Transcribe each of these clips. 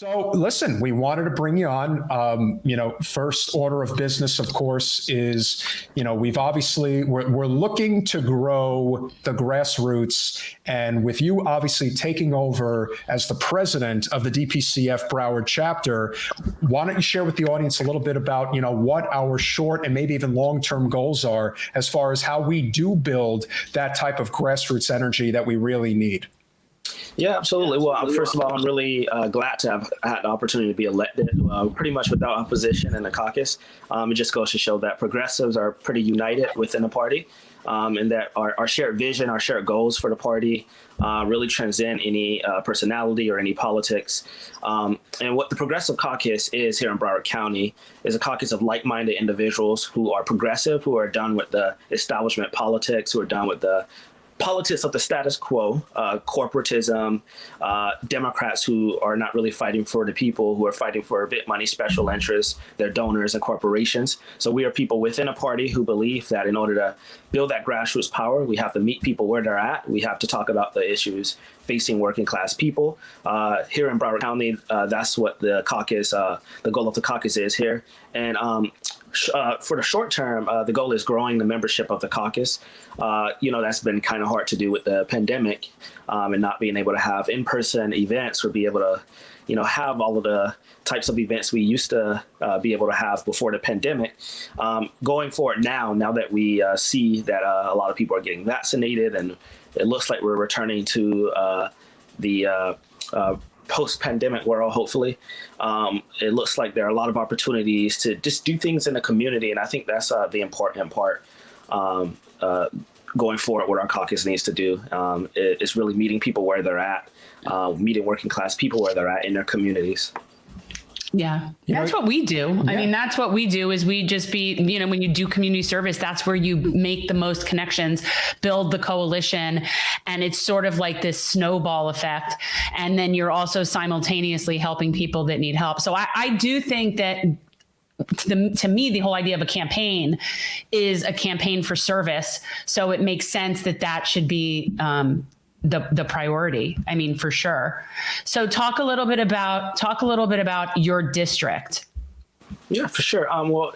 So listen, we wanted to bring you on. First order of business, of course, is, we're looking to grow the grassroots. And with you obviously taking over as the president of the DPCF Broward chapter, why don't you share with the audience a little bit about, what our short and maybe even long-term goals are as far as how we do build that type of grassroots energy that we really need? Yeah, absolutely. Well, first of all, I'm really glad to have had the opportunity to be elected pretty much without opposition in the caucus. It just goes to show that progressives are pretty united within the party, and that our shared vision, our shared goals for the party really transcend any personality or any politics. And what the Progressive Caucus is here in Broward County is a caucus of like-minded individuals who are progressive, who are done with the establishment politics, who are done with the politics of the status quo, corporatism, Democrats who are not really fighting for the people, who are fighting for big money special interests, their donors and corporations. So we are people within a party who believe that in order to build that grassroots power, we have to meet people where they're at. We have to talk about the issues facing working class people. Here in Broward County, that's what the caucus, the goal of the caucus is here. And for the short term, the goal is growing the membership of the caucus. That's been kind of hard to do with the pandemic and not being able to have in-person events or be able to, have all of the types of events we used to be able to have before the pandemic. Going forward now that we see that a lot of people are getting vaccinated and it looks like we're returning to the post-pandemic world, hopefully. It looks like there are a lot of opportunities to just do things in the community. And I think that's the important part going forward, what our caucus needs to do is really meeting people where they're at, meeting working class people where they're at in their communities. Yeah, that's what we do. Yeah. I mean, that's what we do is we just when you do community service, that's where you make the most connections, build the coalition. And it's sort of like this snowball effect. And then you're also simultaneously helping people that need help. So I do think that to me, the whole idea of a campaign is a campaign for service. So it makes sense that should be the priority. I mean, for sure. So talk a little bit about your district. Yeah, for sure. Well,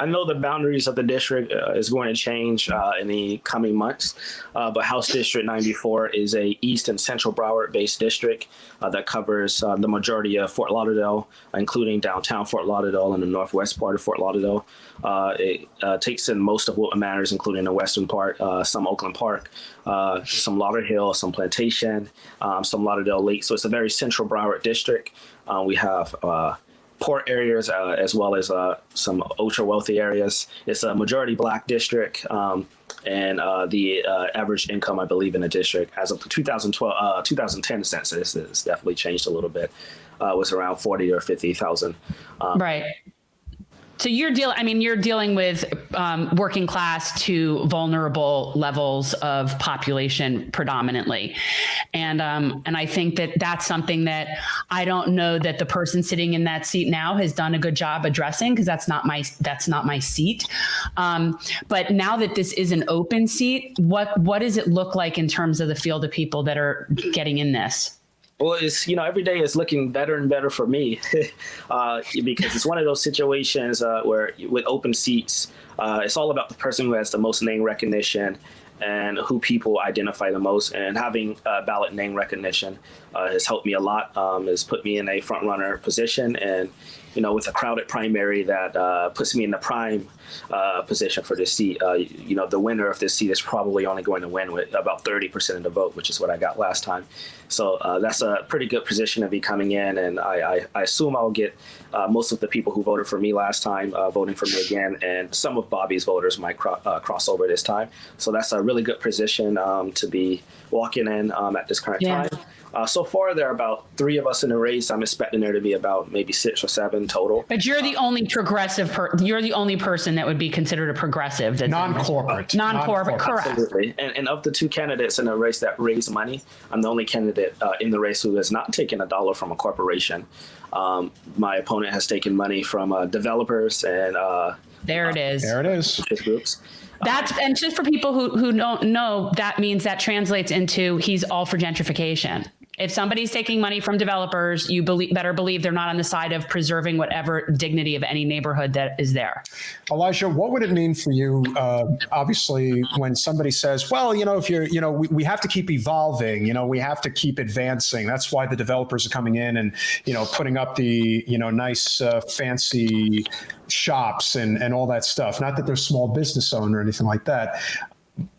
I know the boundaries of the district is going to change in the coming months, but House District 94 is a East and Central Broward-based district that covers the majority of Fort Lauderdale, including downtown Fort Lauderdale and the northwest part of Fort Lauderdale. It takes in most of Wilton Manors, including the western part, some Oakland Park, some Lauderdale, some Plantation, some Lauderdale Lake. So it's a very central Broward district. We have port areas as well as some ultra wealthy areas. It's a majority Black district, and the average income, I believe, in the district as of the 2010 census has definitely changed a little bit. Was around 40 or 50,000. Right. So you're dealing with working class to vulnerable levels of population predominantly. And I think that's something that I don't know that the person sitting in that seat now has done a good job addressing, because that's not my seat. But now that this is an open seat, what does it look like in terms of the field of people that are getting in this? Well, it's, every day is looking better and better for me because it's one of those situations where with open seats, it's all about the person who has the most name recognition and who people identify the most. And having ballot name recognition has helped me a lot, has put me in a front runner position. And, with a crowded primary that puts me in the prime position for this seat, the winner of this seat is probably only going to win with about 30% of the vote, which is what I got last time. So that's a pretty good position to be coming in. And I assume I'll get most of the people who voted for me last time voting for me again. And some of Bobby's voters might cross over this time. So that's a really good position to be walking in at this current time. So far, there are about 3 of us in the race. I'm expecting there to be about maybe 6 or 7 total. But you're the only progressive. You're the only person that would be considered a progressive. That's non-corporate. Non-corporate, correct. Absolutely. And of the 2 candidates in the race that raise money, I'm the only candidate in the race who has not taken $1 from a corporation. My opponent has taken money from developers and there it is. Groups. And just for people who don't know, that means that translates into he's all for gentrification. If somebody's taking money from developers, you better believe they're not on the side of preserving whatever dignity of any neighborhood that is there. Elijah, what would it mean for you, obviously, when somebody says, well, if you're, we have to keep evolving, we have to keep advancing. That's why the developers are coming in and, putting up the, nice, fancy shops and all that stuff. Not that they're small business owner or anything like that.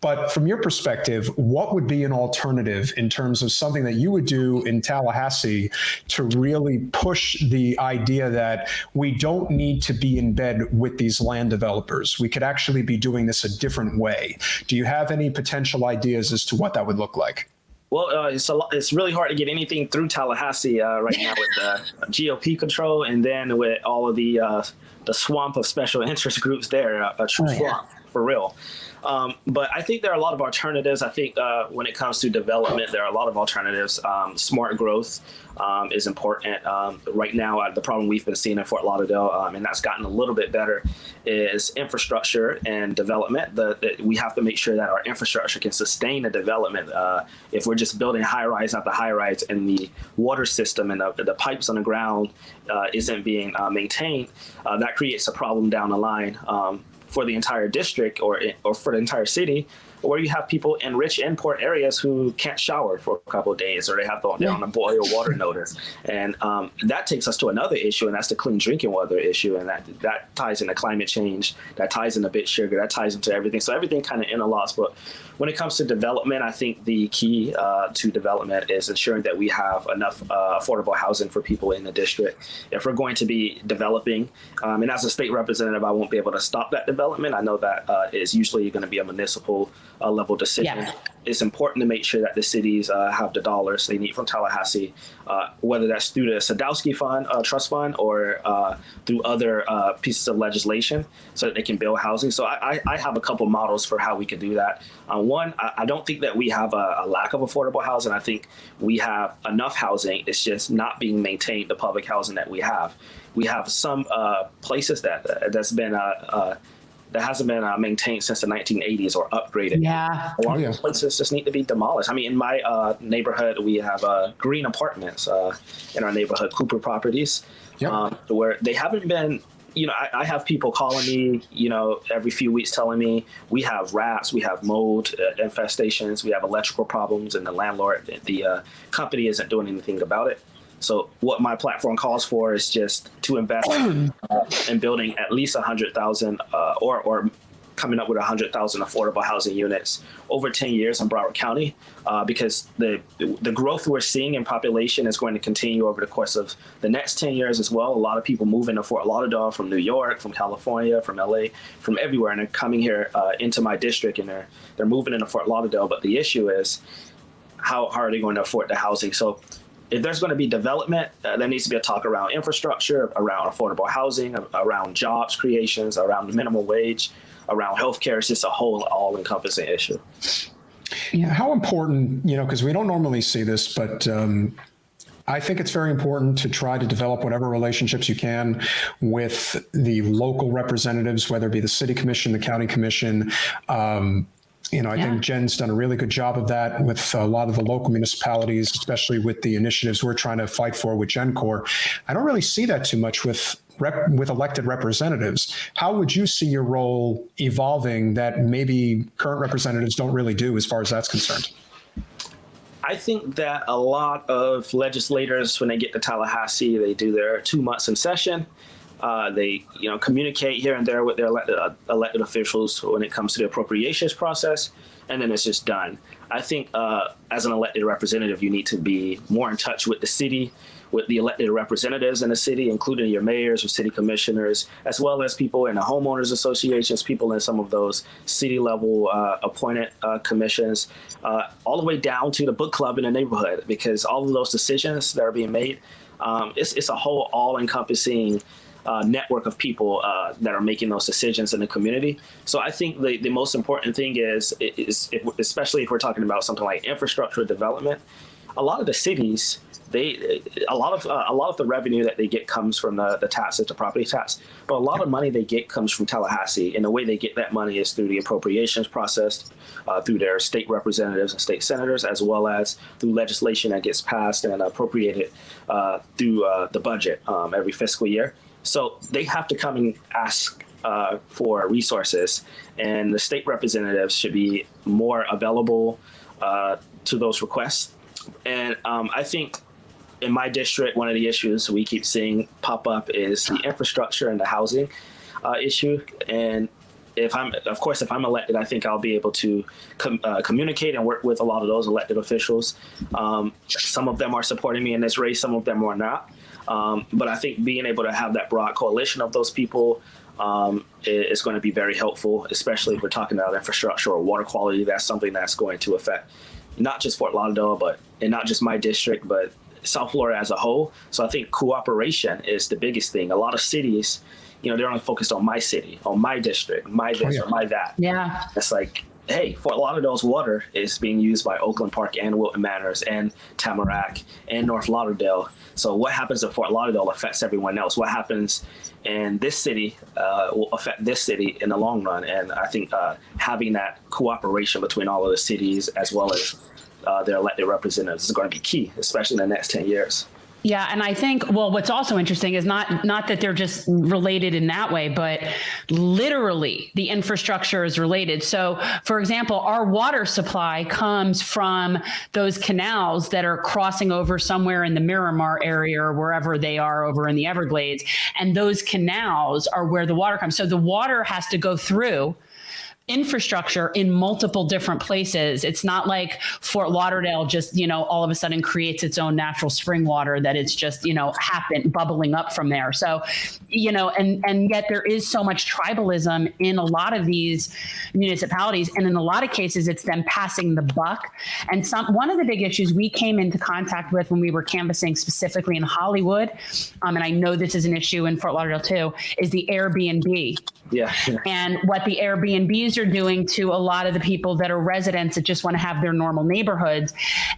But from your perspective, what would be an alternative in terms of something that you would do in Tallahassee to really push the idea that we don't need to be in bed with these land developers? We could actually be doing this a different way. Do you have any potential ideas as to what that would look like? Well, it's really hard to get anything through Tallahassee right now with the GOP control, and then with all of the swamp of special interest groups there, a true swamp for real. But I think there are a lot of alternatives. I think when it comes to development, there are a lot of alternatives. Smart growth is important. Right now, the problem we've been seeing in Fort Lauderdale, and that's gotten a little bit better, is infrastructure and development. We have to make sure that our infrastructure can sustain the development. If we're just building high-rise after high-rise and the water system and the pipes on the ground isn't being maintained, that creates a problem down the line. For the entire district or for the entire city, where you have people in rich and poor areas who can't shower for a couple of days, or they're on a boil water notice. And that takes us to another issue, and that's the clean drinking water issue. And that ties into climate change, that ties into bit sugar, that ties into everything. So everything kind of interlocks. But when it comes to development, I think the key to development is ensuring that we have enough affordable housing for people in the district. If we're going to be developing, and as a state representative, I won't be able to stop that development. I know that is usually going to be a municipal level decision. Yeah. It's important to make sure that the cities have the dollars they need from Tallahassee, whether that's through the Sadowski Fund, Trust Fund, or through other pieces of legislation so that they can build housing. So I have a couple models for how we could do that. One, I don't think that we have a lack of affordable housing. I think we have enough housing. It's just not being maintained, the public housing that we have. We have some places that hasn't been maintained since the 1980s or upgraded. Yeah. A lot of those places just need to be demolished. I mean, in my neighborhood, we have green apartments in our neighborhood, Cooper Properties, where they haven't been, I have people calling me, every few weeks telling me we have rats, we have mold infestations, we have electrical problems, and the landlord, the company isn't doing anything about it. So what my platform calls for is just to invest in building at least 100,000 or coming up with 100,000 affordable housing units over 10 years in Broward County, because the growth we're seeing in population is going to continue over the course of the next 10 years as well. A lot of people moving to Fort Lauderdale from New York, from California, from LA, from everywhere, and they're coming here into my district, and they're moving into Fort Lauderdale. But the issue is how are they going to afford the housing? So if there's going to be development, there needs to be a talk around infrastructure, around affordable housing, around jobs creations, around minimum wage, around healthcare. It's just a whole all-encompassing issue. Yeah. How important, because we don't normally see this, but I think it's very important to try to develop whatever relationships you can with the local representatives, whether it be the city commission, the county commission. I think Jen's done a really good job of that with a lot of the local municipalities, especially with the initiatives we're trying to fight for with GenCorp. I don't really see that too much with elected representatives. How would you see your role evolving that maybe current representatives don't really do as far as that's concerned? I think that a lot of legislators, when they get to Tallahassee, they do their 2 months in session. They, communicate here and there with their elected officials when it comes to the appropriations process, and then it's just done. I think as an elected representative, you need to be more in touch with the city, with the elected representatives in the city, including your mayors or city commissioners, as well as people in the homeowners associations, people in some of those city level appointed commissions, all the way down to the book club in the neighborhood, because all of those decisions that are being made, it's a whole all-encompassing network of people that are making those decisions in the community. So I think the most important thing is especially if we're talking about something like infrastructure development, a lot of the cities a lot of the revenue that they get comes from the taxes, the property tax, but a lot of money they get comes from Tallahassee. And the way they get that money is through the appropriations process, through their state representatives and state senators, as well as through legislation that gets passed and appropriated through the budget every fiscal year. So they have to come and ask for resources, and the state representatives should be more available to those requests. And I think in my district, one of the issues we keep seeing pop up is the infrastructure and the housing issue. And if I'm elected, I think I'll be able to communicate and work with a lot of those elected officials. Some of them are supporting me in this race, some of them are not. But I think being able to have that broad coalition of those people is going to be very helpful, especially if we're talking about infrastructure or water quality. That's something that's going to affect not just Fort Lauderdale, and not just my district, but South Florida as a whole. So I think cooperation is the biggest thing. A lot of cities, they're only focused on my city, on my district, my this or my that. Yeah. It's like, hey, Fort Lauderdale's water is being used by Oakland Park and Wilton Manors and Tamarack and North Lauderdale. So what happens in Fort Lauderdale affects everyone else. What happens in this city will affect this city in the long run. And I think having that cooperation between all of the cities as well as their elected representatives is going to be key, especially in the next 10 years. Yeah. And I think, well, what's also interesting is not that they're just related in that way, but literally the infrastructure is related. So, for example, our water supply comes from those canals that are crossing over somewhere in the Miramar area or wherever they are over in the Everglades. And those canals are where the water comes. So the water has to go through infrastructure in multiple different places. It's not like Fort Lauderdale just, all of a sudden creates its own natural spring water that it's just, bubbling up from there. So, and yet there is so much tribalism in a lot of these municipalities. And in a lot of cases, it's them passing the buck. And one of the big issues we came into contact with when we were canvassing specifically in Hollywood, and I know this is an issue in Fort Lauderdale too, is the Airbnb. Yeah. And what the Airbnbs are doing to a lot of the people that are residents that just want to have their normal neighborhoods.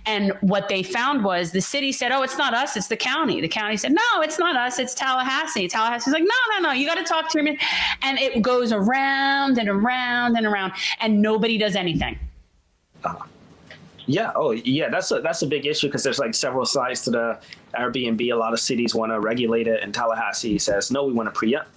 And what they found was the city said, oh, it's not us, it's the county. The county said, no, it's not us, it's Tallahassee. Tallahassee's like, no, you got to talk to me. And it goes around and around and around, and nobody does anything. Yeah. Oh, yeah. That's a big issue because there's like several sides to the Airbnb. A lot of cities want to regulate it, and Tallahassee says, no, we want to preempt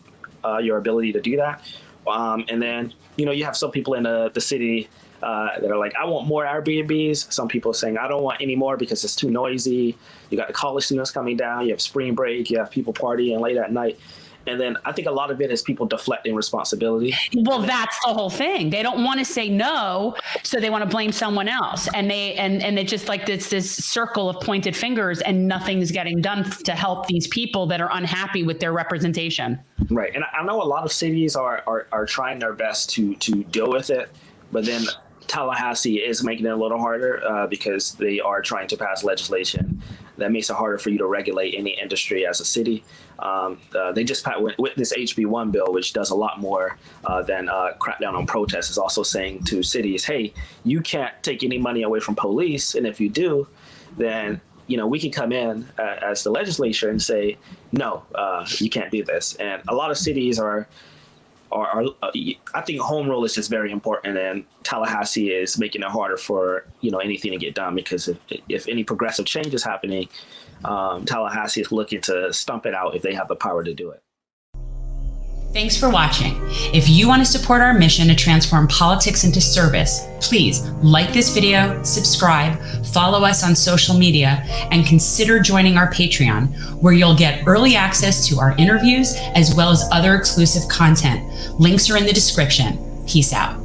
your ability to do that. And then, you have some people in the city that are like, I want more Airbnbs. Some people are saying, I don't want any more because it's too noisy. You got the college students coming down. You have spring break. You have people partying late at night. And then I think a lot of it is people deflecting responsibility. Well, that's the whole thing. They don't want to say no, so they want to blame someone else. And they just like this circle of pointed fingers, and nothing's getting done to help these people that are unhappy with their representation. Right. And I know a lot of cities are trying their best to deal with it, but then Tallahassee is making it a little harder because they are trying to pass legislation that makes it harder for you to regulate any industry as a city. They just with this HB1 bill, which does a lot more than crack down on protests, is also saying to cities, hey, you can't take any money away from police. And if you do, then we can come in as the legislature and say, no, you can't do this. And a lot of cities are I think home rule is just very important, and Tallahassee is making it harder for anything to get done, because if any progressive change is happening, Tallahassee is looking to stump it out if they have the power to do it. Thanks for watching. If you want to support our mission to transform politics into service, please like this video, subscribe, follow us on social media, and consider joining our Patreon, where you'll get early access to our interviews as well as other exclusive content. Links are in the description. Peace out.